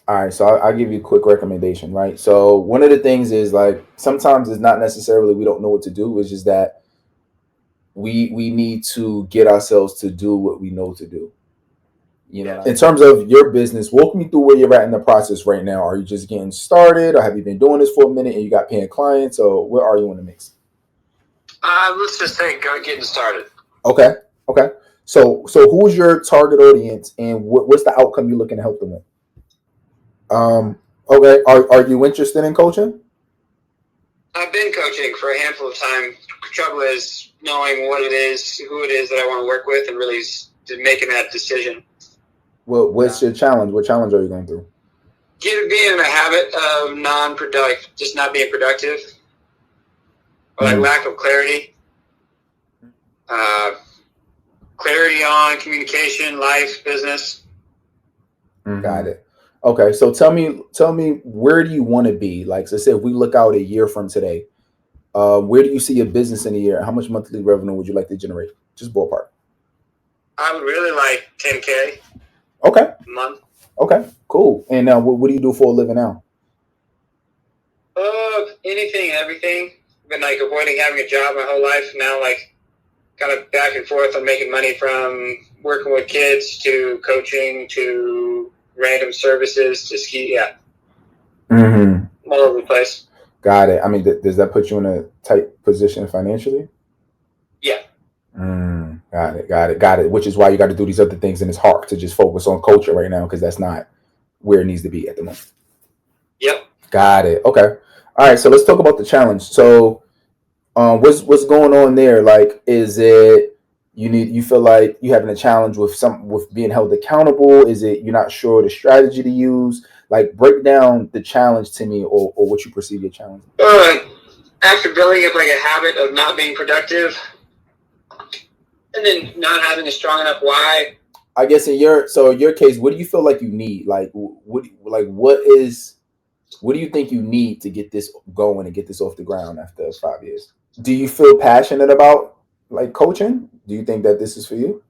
All right, so I'll give you a quick recommendation, right? So one of the things is like sometimes it's not necessarily we don't know what to do. It's just that we need to get ourselves to do what we know to do. You know, in terms of your business, walk me through where you're at in the process right now. Are you just getting started, or have you been doing this for a minute and you got paying clients, or where are you in the mix? Let's just say getting started. Okay, okay. So who's your target audience, and what's the outcome you're looking to help them with? Okay. Are you interested in coaching? I've been coaching for a handful of time. The trouble is knowing what it is, who it is that I want to work with, and really making that decision. Well, what's your challenge? What challenge are you going through? Being in a habit of non-productive, just not being productive, or like lack of clarity. Clarity on communication, life, business. Got it. Okay, so tell me, where do you want to be? Like, so say if we look out a year from today, where do you see your business in a year? How much monthly revenue would you like to generate? Just ballpark. I would really like 10K. Okay. A month. Okay, cool. And now, what do you do for a living now? Anything, everything. Been like avoiding having a job my whole life. Now, like, kind of back and forth on making money from working with kids to coaching to random services to ski. Yeah. All over the place. Got it. I mean, does that put you in a tight position financially? Yeah. Got it. Which is why you got to do these other things, and it's hard to just focus on culture right now because that's not where it needs to be at the moment. Yep. Got it. Okay. All right. So let's talk about the challenge. So, what's going on there? Like, is it you feel like you having a challenge with being held accountable? Is it you're not sure the strategy to use? Like, break down the challenge to me, or what you perceive your challenge. After building up like a habit of not being productive, and then not having a strong enough why. I guess in your case, what do you feel like you need? Like, what do you think you need to get this going and get this off the ground after 5 years? Do you feel passionate about like coaching? Do you think that this is for you?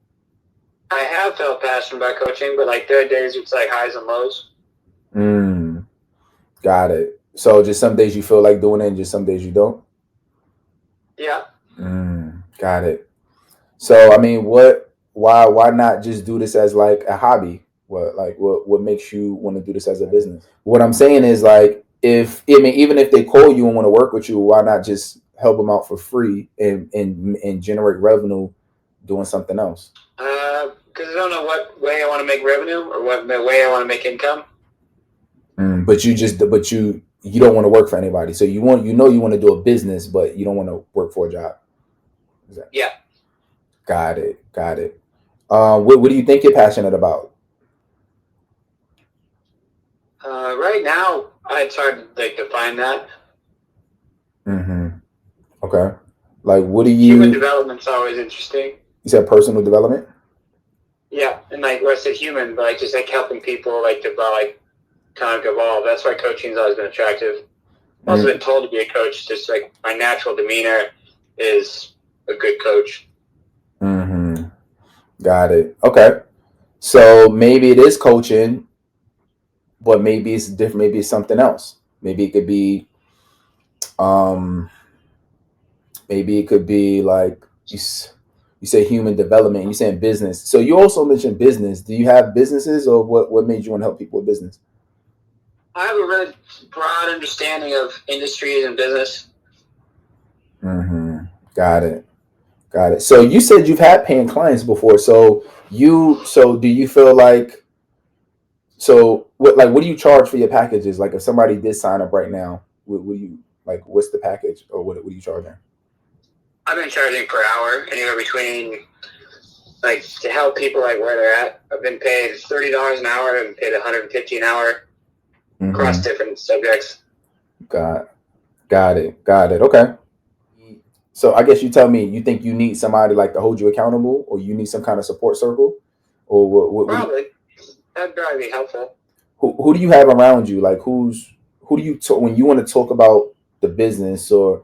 I have felt passionate about coaching, but like there are days it's like highs and lows. Got it. So just some days you feel like doing it, and just some days you don't. Yeah. Got it. So I mean, why not just do this as like a hobby? What makes you want to do this as a business? What I'm saying is like, if I mean, even if they call you and want to work with you, why not just help them out for free and generate revenue doing something else? Because I don't know what way I want to make revenue or what way I want to make income. But you don't want to work for anybody. So you want to do a business, but you don't want to work for a job. Yeah. Got it. What do you think you're passionate about? Right now, it's hard to like define that. Okay. Like, what do you? Human development's always interesting. You said personal development. Yeah, and like I said, human, but like just like helping people like kind of evolve. That's why coaching's always been attractive. I've also been told to be a coach. Just like my natural demeanor is a good coach. Got it. Okay. So maybe it is coaching, but maybe it's different. Maybe it's something else. Maybe it could be, like you say human development. You saying business. So you also mentioned business. Do you have businesses, or what made you want to help people with business? I have a really broad understanding of industries and business. Got it. So you said you've had paying clients before. So do you feel like, what do you charge for your packages? Like if somebody did sign up right now, what do you like? What's the package, or what are you charging? I've been charging per hour anywhere between like to help people like where they're at. I've been paid $30 an hour. I've been paid $150 an hour across different subjects. Got it. Okay. So I guess you tell me, you think you need somebody like to hold you accountable, or you need some kind of support circle, or what? Probably. That'd probably be helpful. Who do you have around you? Like who do you when you want to talk about the business, or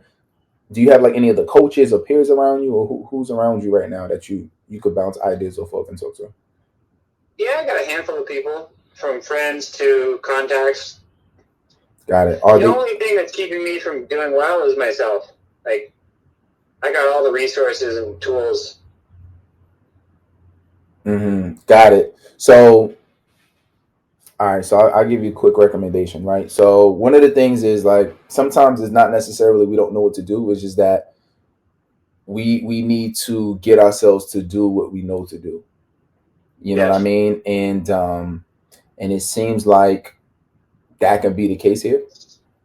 do you have like any of the coaches or peers around you, or who's around you right now that you could bounce ideas off of and talk to? Yeah, I got a handful of people. from friends to contacts. Got it. Are The they? only thing that's keeping me from doing well is myself. Like, I got all the resources and tools. Got it. So, all right. So I'll give you a quick recommendation, right? So one of the things is like sometimes it's not necessarily we don't know what to do. It's just that we need to get ourselves to do what we know to do. You know what I Yes. mean? And it seems like that can be the case here,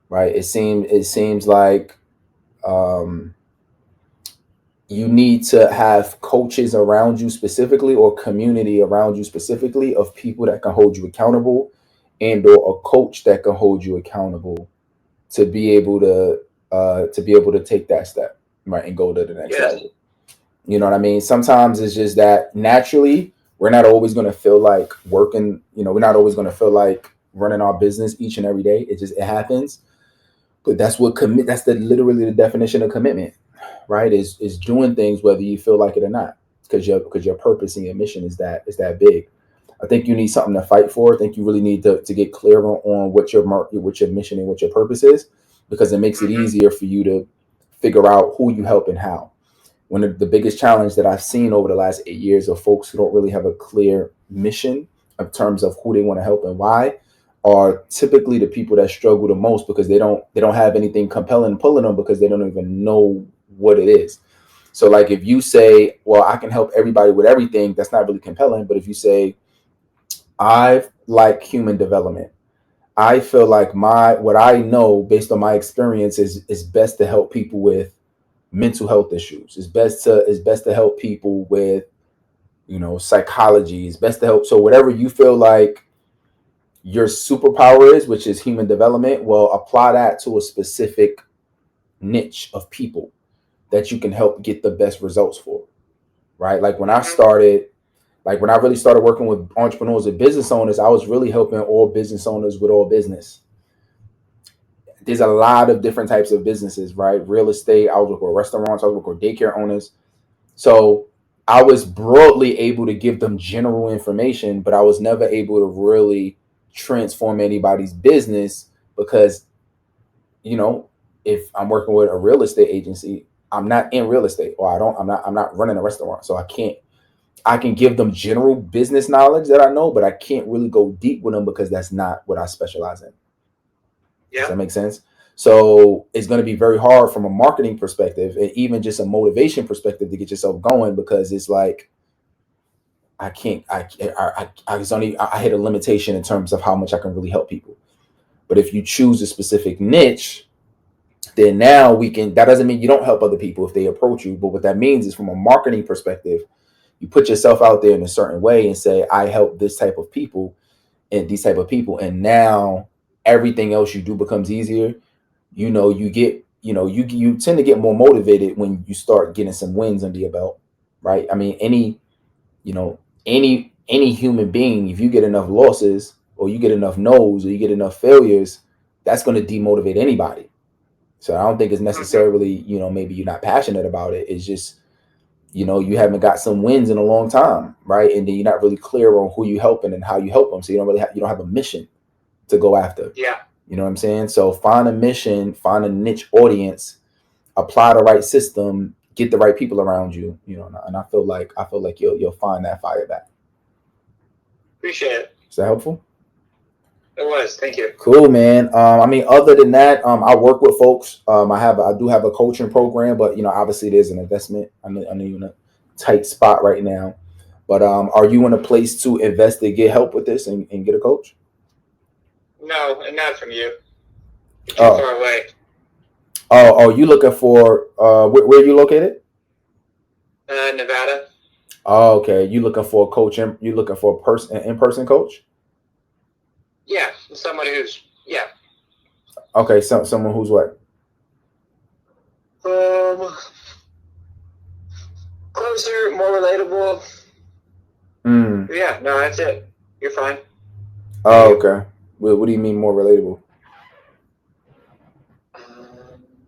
right? It seems like um, you need to have coaches around you specifically or community around you specifically of people that can hold you accountable and or a coach that can hold you accountable to be able to take that step, right, and go to the next Yes. level. You know what I mean? Sometimes it's just that naturally we're not always going to feel like working, we're not always going to feel like running our business each and every day. It happens. But that's the literally the definition of commitment, right? Is doing things whether you feel like it or not, because your purpose and your mission is that big. I think you need something to fight for. I think you really need to get clear on what your mission and what your purpose is, because it makes it Mm-hmm. easier for you to figure out who you help and how. One of the biggest challenge that I've seen over the last 8 years of folks who don't really have a clear mission in terms of who they want to help and why are typically the people that struggle the most because they don't have anything compelling pulling them because they don't even know what it is. So like if you say, well, I can help everybody with everything, that's not really compelling. But if you say, I like human development, I feel like my what I know based on my experience is best to help people with mental health issues. It's best to help people with psychology. It's best to help. So whatever you feel like your superpower is, which is human development, well, apply that to a specific niche of people that you can help get the best results for. Right? Like Mm-hmm. when I really started working with entrepreneurs and business owners, I was really helping all business owners with all business. There's a lot of different types of businesses, right? Real estate. I was working with restaurants. I was working with daycare owners. So I was broadly able to give them general information, but I was never able to really transform anybody's business because, you know, if I'm working with a real estate agency, I'm not in real estate or I'm not running a restaurant. So I can give them general business knowledge that I know, but I can't really go deep with them because that's not what I specialize in. Does Yeah. that make sense? So it's going to be very hard from a marketing perspective and even just a motivation perspective to get yourself going because it's like I can't. I was only. I hit a limitation in terms of how much I can really help people. But if you choose a specific niche, then now we can. That doesn't mean you don't help other people if they approach you. But what that means is, from a marketing perspective, you put yourself out there in a certain way and say, "I help this type of people and these type of people," and now everything else you do becomes easier. You tend to get more motivated when you start getting some wins under your belt, right? I mean, you know any human being, if you get enough losses or you get enough no's or you get enough failures, that's going to demotivate anybody. So I don't think it's Mm-hmm. necessarily maybe you're not passionate about it. It's just you haven't got some wins in a long time, right? And then you're not really clear on who you helping and how you help them, so you don't have a mission to go after. Yeah. You know what I'm saying? So find a mission, find a niche audience, apply the right system, get the right people around you. And I feel like you'll find that fire back. Appreciate it. Is that helpful? It was. Thank you. Cool, man. I mean, other than that, I work with folks. I do have a coaching program, but obviously there's an investment. I know you're in a tight spot right now, but are you in a place to invest to get help with this and get a coach? No, and not from you. You're too Oh, far away. you looking for where are you located? Nevada. Oh, okay. You looking for a coach? You looking for a person, an in-person coach? Yeah. Somebody who's yeah. Okay, someone who's what? Um, closer, more relatable. Mm. Yeah. No, that's it. You're fine. Thank Oh, you. okay. What do you mean more relatable?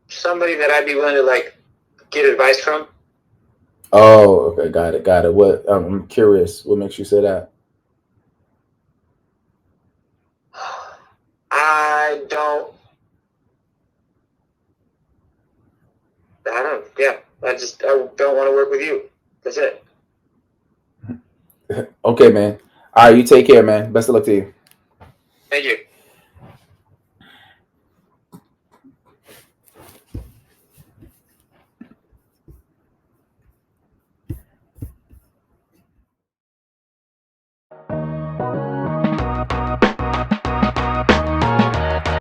Somebody that I'd be willing to like get advice from. Oh, okay, got it. What? I'm curious. What makes you say that? I don't. Yeah, I don't want to work with you. That's it. Okay, man. All right, you take care, man. Best of luck to you. Thank you.